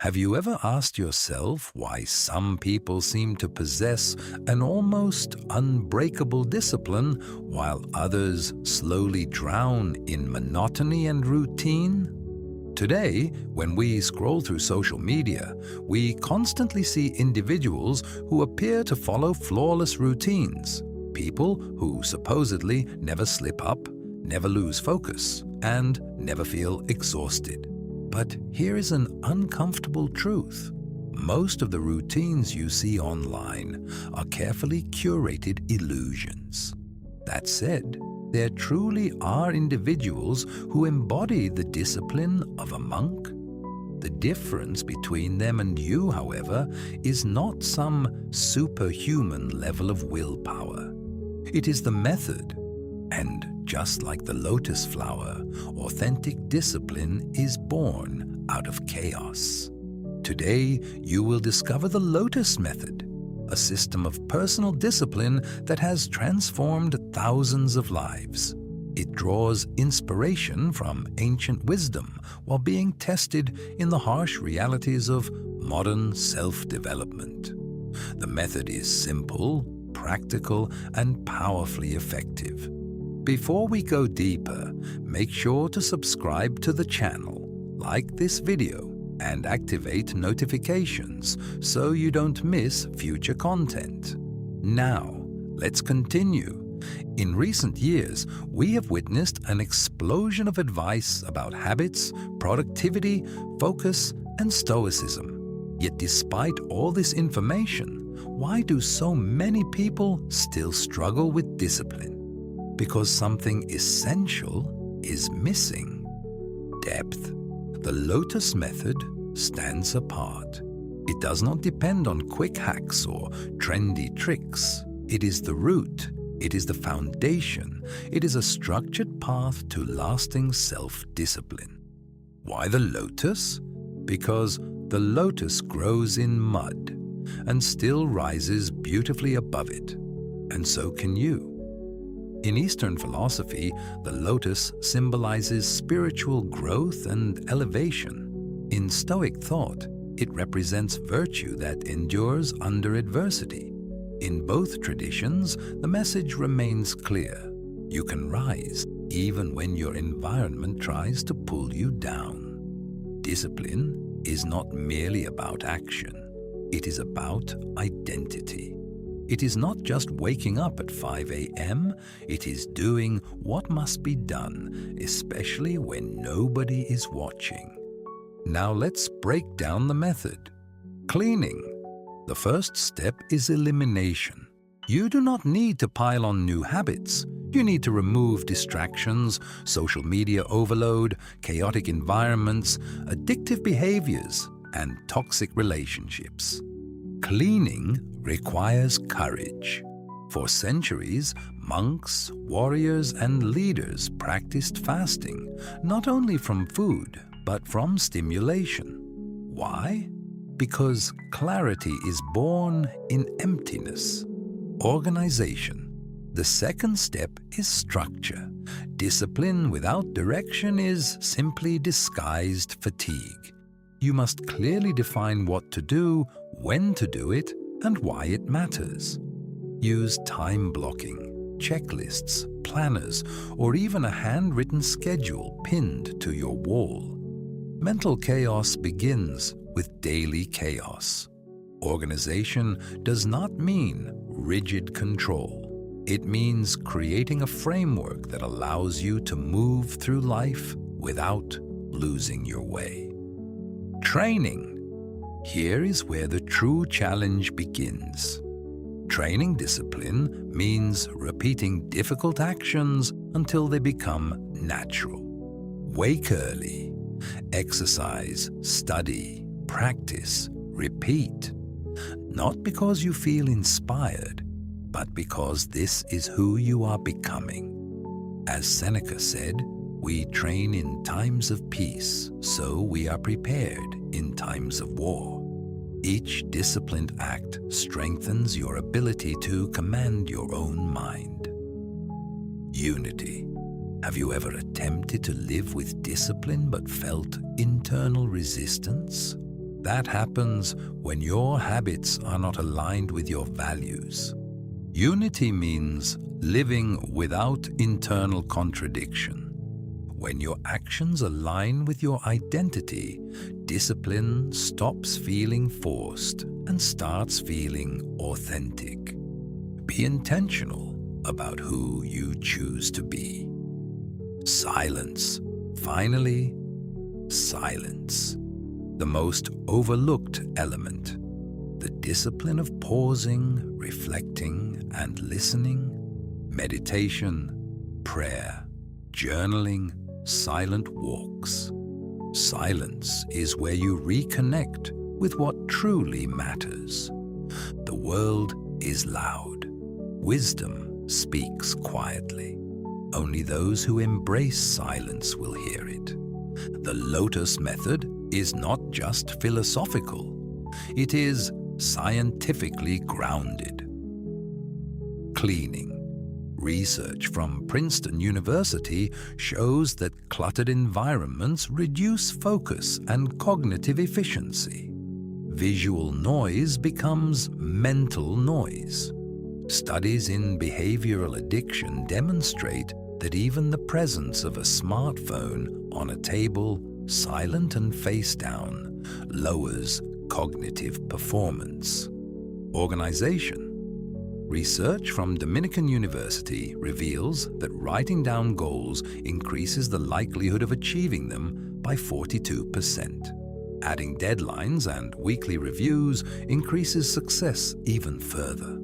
Have you ever asked yourself why some people seem to possess an almost unbreakable discipline while others slowly drown in monotony and routine? Today, when we scroll through social media, we constantly see individuals who appear to follow flawless routines, people who supposedly never slip up, never lose focus, and never feel exhausted. But here is an uncomfortable truth. Most of the routines you see online are carefully curated illusions. That said, there truly are individuals who embody the discipline of a monk. The difference between them and you, however, is not some superhuman level of willpower. It is the method. And just like the lotus flower, authentic discipline is born out of chaos. Today, you will discover the LOTUS Method, a system of personal discipline that has transformed thousands of lives. It draws inspiration from ancient wisdom while being tested in the harsh realities of modern self-development. The method is simple, practical, and powerfully effective. Before we go deeper, make sure to subscribe to the channel, like this video, and activate notifications so you don't miss future content. Now, let's continue. In recent years, we have witnessed an explosion of advice about habits, productivity, focus, and stoicism. Yet despite all this information, why do so many people still struggle with discipline? Because something essential is missing: depth. The LOTUS Method stands apart. It does not depend on quick hacks or trendy tricks. It is the root. It is the foundation. It is a structured path to lasting self-discipline. Why the lotus? Because the lotus grows in mud and still rises beautifully above it. And so can you. In Eastern philosophy, the lotus symbolizes spiritual growth and elevation. In Stoic thought, it represents virtue that endures under adversity. In both traditions, the message remains clear. You can rise even when your environment tries to pull you down. Discipline is not merely about action. It is about identity. It is not just waking up at 5 a.m., it is doing what must be done, especially when nobody is watching. Now let's break down the method. Cleaning. The first step is elimination. You do not need to pile on new habits. You need to remove distractions, social media overload, chaotic environments, addictive behaviors, and toxic relationships. Cleaning requires courage. For centuries, monks, warriors, and leaders practiced fasting, not only from food, but from stimulation. Why? Because clarity is born in emptiness. Organization. The second step is structure. Discipline without direction is simply disguised fatigue. You must clearly define what to do, when to do it, and why it matters. Use time blocking, checklists, planners, or even a handwritten schedule pinned to your wall. Mental chaos begins with daily chaos. Organization does not mean rigid control. It means creating a framework that allows you to move through life without losing your way. Training. Here is where the true challenge begins. Training discipline means repeating difficult actions until they become natural. Wake early. Exercise, study, practice, repeat. Not because you feel inspired, but because this is who you are becoming. As Seneca said, we train in times of peace, so we are prepared in times of war. Each disciplined act strengthens your ability to command your own mind. Unity. Have you ever attempted to live with discipline but felt internal resistance? That happens when your habits are not aligned with your values. Unity means living without internal contradiction. When your actions align with your identity, discipline stops feeling forced and starts feeling authentic. Be intentional about who you choose to be. Silence. Finally, silence. The most overlooked element. The discipline of pausing, reflecting, and listening. Meditation, prayer, journaling, silent walks. Silence is where you reconnect with what truly matters. The world is loud. Wisdom speaks quietly. Only those who embrace silence will hear it. The LOTUS Method is not just philosophical. It is scientifically grounded. Cleaning. Research from Princeton University shows that cluttered environments reduce focus and cognitive efficiency. Visual noise becomes mental noise. Studies in behavioral addiction demonstrate that even the presence of a smartphone on a table, silent and face down, lowers cognitive performance. Organization. Research from Dominican University reveals that writing down goals increases the likelihood of achieving them by 42%. Adding deadlines and weekly reviews increases success even further.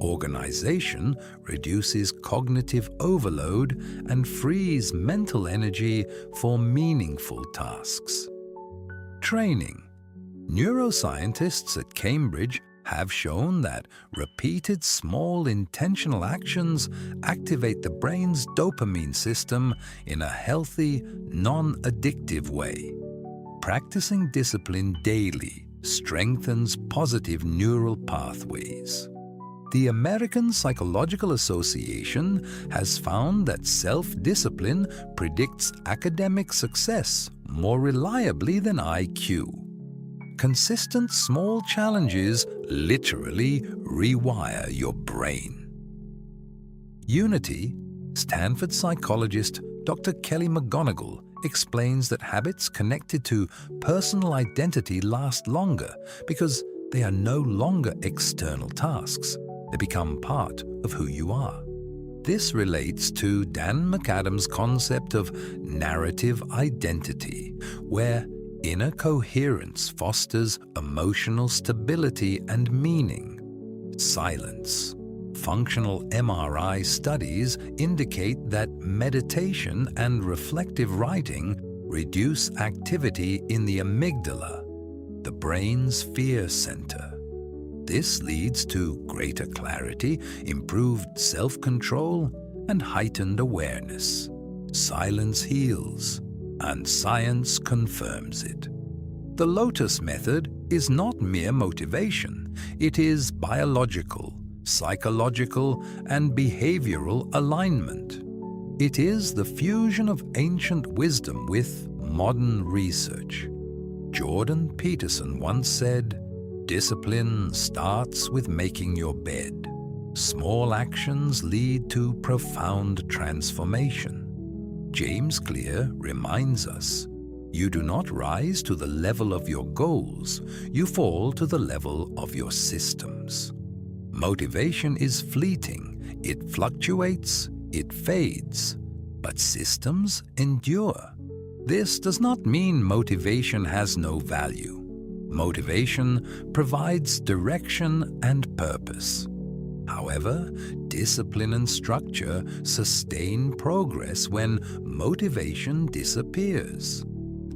Organization reduces cognitive overload and frees mental energy for meaningful tasks. Training. Neuroscientists at Cambridge have shown that repeated small intentional actions activate the brain's dopamine system in a healthy, non-addictive way. Practicing discipline daily strengthens positive neural pathways. The American Psychological Association has found that self-discipline predicts academic success more reliably than IQ. Consistent small challenges literally rewire your brain. Unity. Stanford psychologist Dr. Kelly McGonigal explains that habits connected to personal identity last longer because they are no longer external tasks. They become part of who you are. This relates to Dan McAdams' concept of narrative identity, where inner coherence fosters emotional stability and meaning. Silence. Functional MRI studies indicate that meditation and reflective writing reduce activity in the amygdala, the brain's fear center. This leads to greater clarity, improved self-control, and heightened awareness. Silence heals, and science confirms it. The LOTUS Method is not mere motivation. It is biological, psychological, and behavioral alignment. It is the fusion of ancient wisdom with modern research. Jordan Peterson once said, "Discipline starts with making your bed. Small actions lead to profound transformation." James Clear reminds us, "You do not rise to the level of your goals, you fall to the level of your systems." Motivation is fleeting, it fluctuates, it fades, but systems endure. This does not mean motivation has no value. Motivation provides direction and purpose. However, discipline and structure sustain progress when motivation disappears.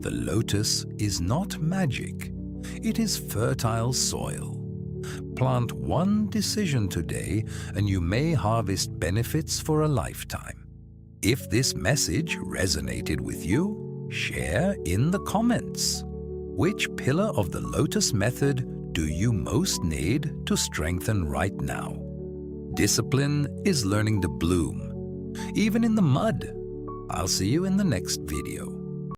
The lotus is not magic. It is fertile soil. Plant one decision today and you may harvest benefits for a lifetime. If this message resonated with you, share in the comments. Which pillar of the LOTUS Method do you most need to strengthen right now? Discipline is learning to bloom, even in the mud. I'll see you in the next video.